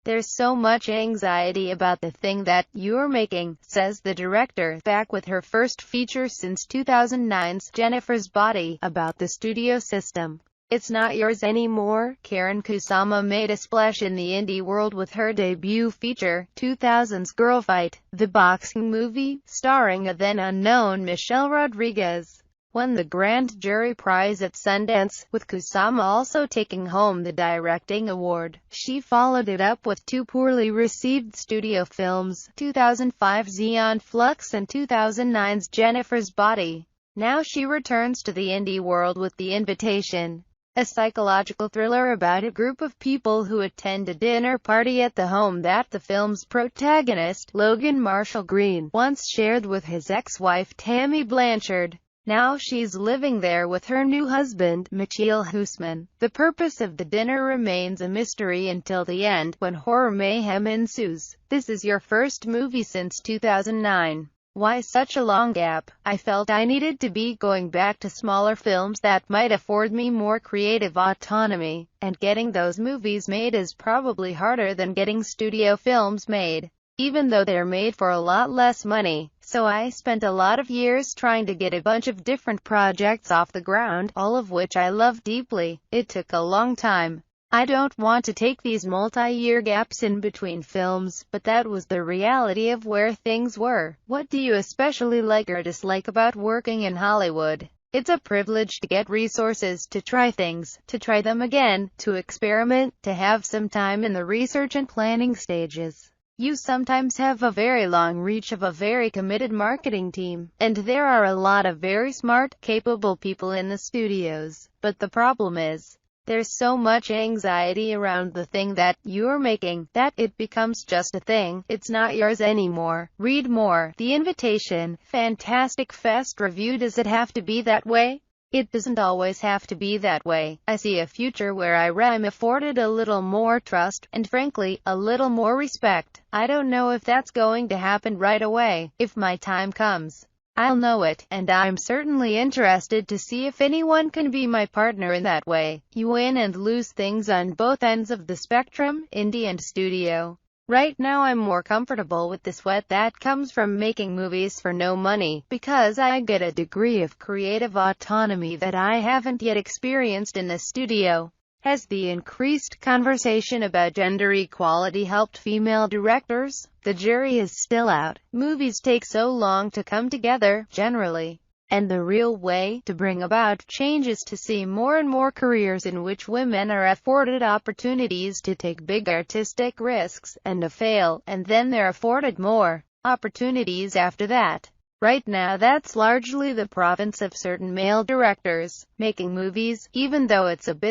There's so much anxiety about the thing that you're making, says the director, back with her first feature since 2009's Jennifer's Body, about the studio system. It's not yours anymore. Karyn Kusama made a splash in the indie world with her debut feature, 2000's Girl Fight, the boxing movie, starring a then-unknown Michelle Rodriguez, won the Grand Jury Prize at Sundance, with Kusama also taking home the directing award. She followed it up with two poorly received studio films, 2005's Aeon Flux and 2009's Jennifer's Body. Now she returns to the indie world with The Invitation, a psychological thriller about a group of people who attend a dinner party at the home that the film's protagonist, Logan Marshall Green, once shared with his ex-wife Tammy Blanchard. Now she's living there with her new husband, Michiel Huisman. The purpose of the dinner remains a mystery until the end, when horror mayhem ensues. This is your first movie since 2009. Why such a long gap? I felt I needed to be going back to smaller films that might afford me more creative autonomy, and getting those movies made is probably harder than getting studio films made, even though they're made for a lot less money. So I spent a lot of years trying to get a bunch of different projects off the ground, all of which I love deeply. It took a long time. I don't want to take these multi-year gaps in between films, but that was the reality of where things were. What do you especially like or dislike about working in Hollywood? It's a privilege to get resources to try things, to try them again, to experiment, to have some time in the research and planning stages. You sometimes have a very long reach of a very committed marketing team, and there are a lot of very smart, capable people in the studios. But the problem is, there's so much anxiety around the thing that you're making, that it becomes just a thing. It's not yours anymore. Read more. The Invitation, fantastic fest review. Does it have to be that way? It doesn't always have to be that way. I see a future where I'm afforded a little more trust, and frankly, a little more respect. I don't know if that's going to happen right away. If my time comes, I'll know it, and I'm certainly interested to see if anyone can be my partner in that way. You win and lose things on both ends of the spectrum, indie and studio. Right now I'm more comfortable with the sweat that comes from making movies for no money, because I get a degree of creative autonomy that I haven't yet experienced in the studio. Has the increased conversation about gender equality helped female directors? The jury is still out. Movies take so long to come together, generally. And the real way to bring about change is to see more and more careers in which women are afforded opportunities to take big artistic risks, and to fail, and then they're afforded more opportunities after that. Right now that's largely the province of certain male directors, making movies, even though it's a bit